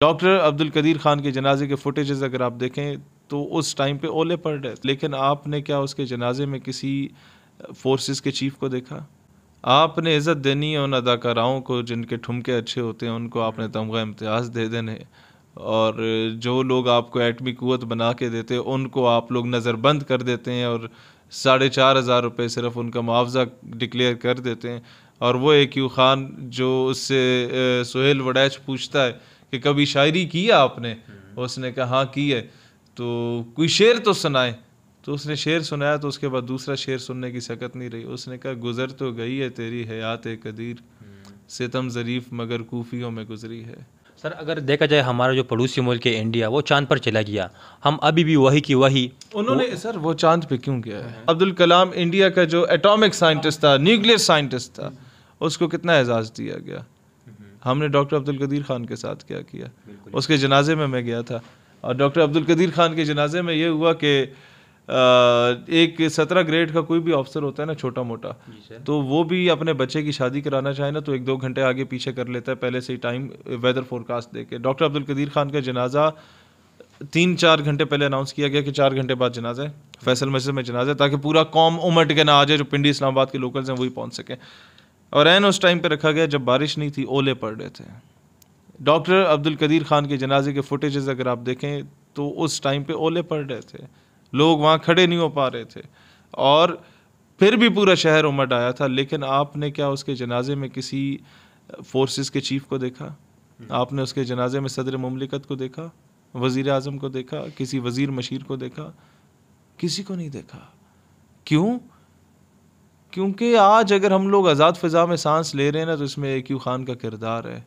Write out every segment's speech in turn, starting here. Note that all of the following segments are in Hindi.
डॉक्टर अब्दुल कदीर खान के जनाजे के फुटेजेस अगर आप देखें तो उस टाइम पे ओले पड़ रहे, लेकिन आपने क्या उसके जनाजे में किसी फोर्सेस के चीफ को देखा? आपने इज़्ज़त देनी है उन अदाकाराओं को जिनके ठुमके अच्छे होते हैं, उनको आपने तमगा इम्तियाज़ दे देने, और जो लोग आपको एटमी कुव्वत बना के देते हैं उनको आप लोग नज़रबंद कर देते हैं और 4,500 रुपये सिर्फ उनका मुआवजा डिक्लेयर कर देते हैं। और वो AQ खान जो उससे सुहेल वड़ैच पूछता है कि कभी शायरी की है आपने, उसने कहा हाँ की है, तो कोई शेर तो सुनाए। तो उसने शेर सुनाया तो उसके बाद दूसरा शेर सुनने की सकत नहीं रही। उसने कहा गुजर तो गई है तेरी हयात कदीर, सितम ज़रीफ मगर कूफियों में गुजरी है। सर अगर देखा जाए हमारा जो पड़ोसी मुल्क है इंडिया, वो चांद पर चला गया, हम अभी भी वही की वही। उन्होंने सर वो चांद पे क्यों गया है? अब्दुल कलाम इंडिया का जो एटॉमिक साइंटिस्ट था, न्यूक्लियर साइंटिस्ट था, उसको कितना एजाज़ दिया गया। हमने डॉक्टर अब्दुल कदीर खान के साथ क्या किया? उसके जनाजे में मैं गया था और डॉक्टर अब्दुल कदीर खान के जनाजे में ये हुआ कि एक 17 ग्रेड का कोई भी ऑफिसर होता है ना, छोटा मोटा, तो वो भी अपने बच्चे की शादी कराना चाहे ना तो 1-2 घंटे आगे पीछे कर लेता है पहले से ही टाइम वेदर फोरकास्ट दे के। डॉक्टर अब्दुल कदीर खान का जनाजा 3-4 घंटे पहले अनाउंस किया गया कि 4 घंटे बाद जनाजा है, फैसल मस्जिद में जनाजा है, ताकि पूरा कौम उमट के ना आ जाए, जो पिंडी इस्लामाबाद के लोकल्स हैं वही पहुंच सके। और एन उस टाइम पे रखा गया जब बारिश नहीं थी, ओले पड़ रहे थे। डॉक्टर अब्दुल कदीर खान के जनाजे के फुटेजेस अगर आप देखें तो उस टाइम पे ओले पड़ रहे थे, लोग वहाँ खड़े नहीं हो पा रहे थे, और फिर भी पूरा शहर उमड़ आया था। लेकिन आपने क्या उसके जनाजे में किसी फोर्सेस के चीफ को देखा? आपने उसके जनाजे में सदर मुमलिकत को देखा, वज़ीर आज़म को देखा, किसी वज़ीर मशीर को देखा? किसी को नहीं देखा। क्यों? क्योंकि आज अगर हम लोग आज़ाद फ़िज़ा में सांस ले रहे हैं ना, तो इसमें AQ खान का किरदार है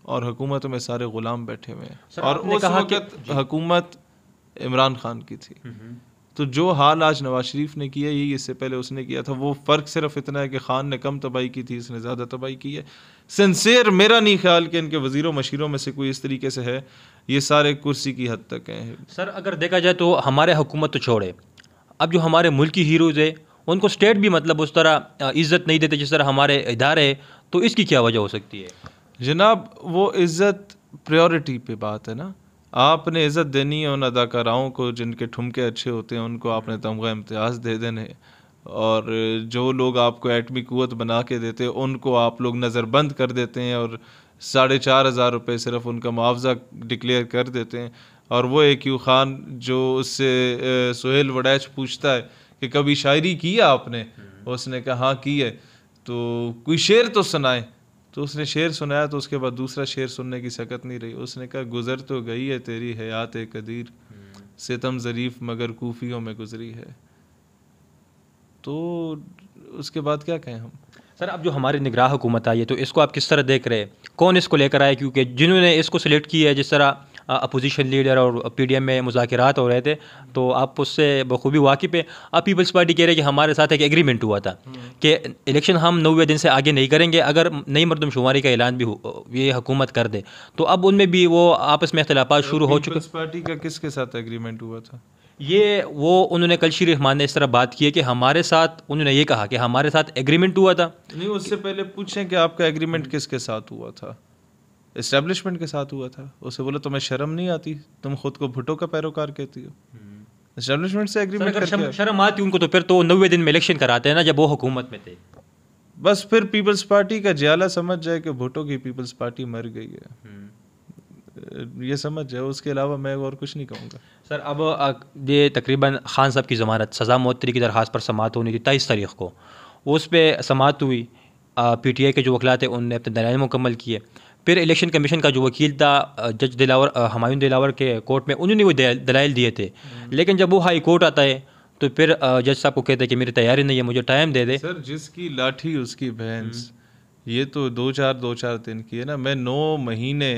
और हुकूमत में सारे ग़ुलाम बैठे हुए हैं। और उस वक़्त हुकूमत इमरान खान की थी, तो जो हाल आज नवाज शरीफ ने किया यही इससे पहले उसने किया था। वो फ़र्क सिर्फ इतना है कि खान ने कम तबाही की थी, इसने ज़्यादा तबाही की है। सिंसेर मेरा नहीं ख्याल कि इनके वज़ीरों मशीरों में से कोई इस तरीके से है, ये सारे कुर्सी की हद तक हैं। सर अगर देखा जाए तो हमारे हुकूमत तो छोड़े, अब जो हमारे मुल्क की हीरोज़ है उनको स्टेट भी मतलब उस तरह इज़्ज़त नहीं देते जिस तरह हमारे इदारे, तो इसकी क्या वजह हो सकती है? जनाब वो इज़्ज़त प्रायोरिटी पे बात है ना। आपने इज़्ज़त देनी है उन अदाकाराओं को जिनके ठुमके अच्छे होते हैं, उनको आपने तमगा इम्तियाज़ दे देने, और जो लोग आपको एटमी कुव्वत बना के देते हैं उनको आप लोग नज़रबंद कर देते हैं और 4,500 रुपये सिर्फ उनका मुआवजा डिक्लेयर कर देते हैं। और वो AQ खान जो उससे सुहेल वड़ैच पूछता है कि कभी शायरी की है आपने, उसने कहा हाँ की है, तो कोई शेर तो सुनाए। तो उसने शेर सुनाया तो उसके बाद दूसरा शेर सुनने की सकत नहीं रही। उसने कहा गुजर तो गई है तेरी हयात कदीर, सितम ज़रीफ मगर कूफियों में गुजरी है। तो उसके बाद क्या कहें हम? सर अब जो हमारी निगराह हुकूमत आई है तो इसको आप किस तरह देख रहे हैं? कौन इसको लेकर आए? क्योंकि जिन्होंने इसको सिलेक्ट किया है, जिस तरह अपोजिशन लीडर और PDM में मुज़ाकरात हो रहे थे, तो आप उससे बखूबी वाकिफ़ है। अब पीपल्स पार्टी कह रहे हैं कि हमारे साथ एक एग्रीमेंट हुआ था कि इलेक्शन हम 90 दिन से आगे नहीं करेंगे अगर नई मरदमशुमारी का ऐलान भी ये हुकूमत कर दे। तो अब उनमें भी वो आपस में इख्तिलाफ़ात शुरू हो चुके। पीपल्स पार्टी का किसके साथ एग्रीमेंट हुआ था? ये वो उन्होंने कल शीर रहमान ने इस तरह बात की है कि हमारे साथ, उन्होंने ये कहा कि हमारे साथ एग्रीमेंट हुआ था। नहीं, उससे पहले पूछें कि आपका एग्रीमेंट किसके साथ हुआ था? एस्टेब्लिशमेंट के साथ हुआ था। उसे बोला तुम्हें शर्म नहीं आती, तुम खुद को भुट्टो का पैरोकार कहती हो। एस्टेब्लिशमेंट से एग्रीमेंट करके शर्म आती उनको तो फिर तो 90 दिन में इलेक्शन कराते हैं ना, जब वो हुकूमत में थे। बस फिर पीपल्स पार्टी का जियाला समझ जाए कि भुट्टो की पीपल्स पार्टी मर गई है, ये समझ जाए। उसके अलावा मैं और कुछ नहीं कहूँगा। सर अब ये तकरीबन खान साहब की ज़मानत सज़ा मौतरी की दरख्वास्त पर समाअत होनी थी 23 तारीख़ को, उस पर समाअत हुई। PTI के जो वकला थे उनने अपने दलाइल मुकम्मल किए। फिर इलेक्शन कमीशन का जो वकील था जज दिलावर, हुमायूं दिलावर के कोर्ट में, उन्होंने वो दलाइल दिए थे। लेकिन जब वो हाई कोर्ट आता है तो फिर जज साहब को कहते हैं कि मेरी तैयारी नहीं है, मुझे टाइम दे दे। सर जिसकी लाठी उसकी भैंस, ये तो 2-4 दिन की है ना। मैं 9 महीने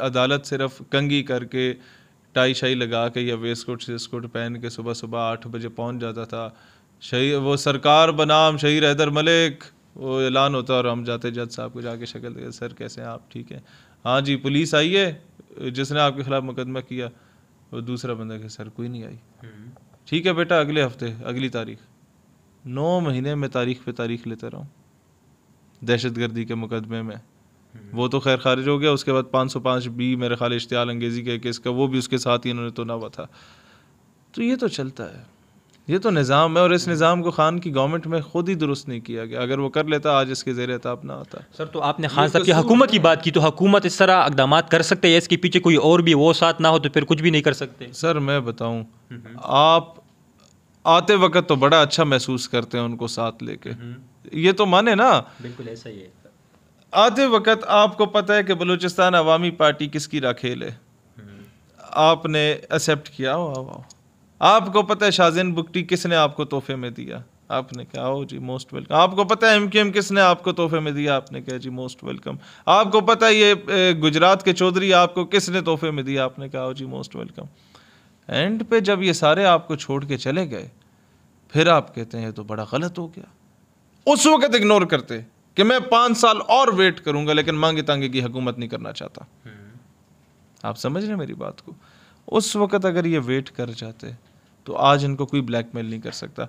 अदालत सिर्फ कंगी करके, टाई शाई लगा के या वेस्टकोट शेस्कोट पहन के सुबह सुबह 8 बजे पहुंच जाता था। शही वो सरकार बनाम शहीद हैदर मलिक, वो ऐलान होता और हम जाते जज साहब को जाके शक्ल दे, सर कैसे हैं आप, ठीक है, हाँ जी पुलिस आई है जिसने आपके खिलाफ मुकदमा किया। वो दूसरा बंदा कि सर कोई नहीं आई। ठीक है बेटा, अगले हफ्ते अगली तारीख। 9 महीने में तारीख पे तारीख लेते रहा हूँ दहशत गर्दी के मुकदमे में। वो तो खैर खारिज हो गया। उसके बाद 505B मेरे ख्याल इश्तियाल अंगेज़ी के केस का, वो भी उसके साथ ही इन्होंने तोना हुआ था। तो ये तो चलता है, ये तो निज़ाम है, और इस निज़ाम को खान की गवर्नमेंट में खुद ही दुरुस्त नहीं किया गया। अगर वो कर लेता आज इसके ज़ेर एताब ना आता। सर तो आपने खान साहब की हुकूमत की बात की, तो हुकूमत इस तरह इक़दाम कर सकते हैं, इसके पीछे कोई और भी वो साथ ना हो तो फिर कुछ भी नहीं कर सकते? सर मैं बताऊं, आप आते वक्त तो बड़ा अच्छा महसूस करते हैं उनको साथ लेके, ये तो माने ना। बिल्कुल ऐसा ही है। आते वक्त आपको पता है कि बलूचिस्तान अवामी पार्टी किसकी राखेल है, आपने एक्सेप्ट किया, वाह। आपको पता है शाहज़ैन बुगटी किसने आपको तोहफे में दिया, आपने कहा ओ जी मोस्ट वेलकम। आपको पता है MQM किसने आपको तोहफे में दिया, आपने कहा जी मोस्ट वेलकम। आपको पता है ये गुजरात के चौधरी आपको किसने तोहफे में दिया, आपने कहा ओ जी मोस्ट वेलकम। एंड पे जब ये सारे आपको छोड़ के चले गए, फिर आप कहते हैं तो बड़ा गलत हो गया। उस वक्त इग्नोर करते कि मैं 5 साल और वेट करूंगा, लेकिन मांगे तांगे की हुकूमत नहीं करना चाहता। आप समझ रहे हैं मेरी बात को? उस वक्त अगर ये वेट कर जाते तो आज इनको कोई ब्लैकमेल नहीं कर सकता।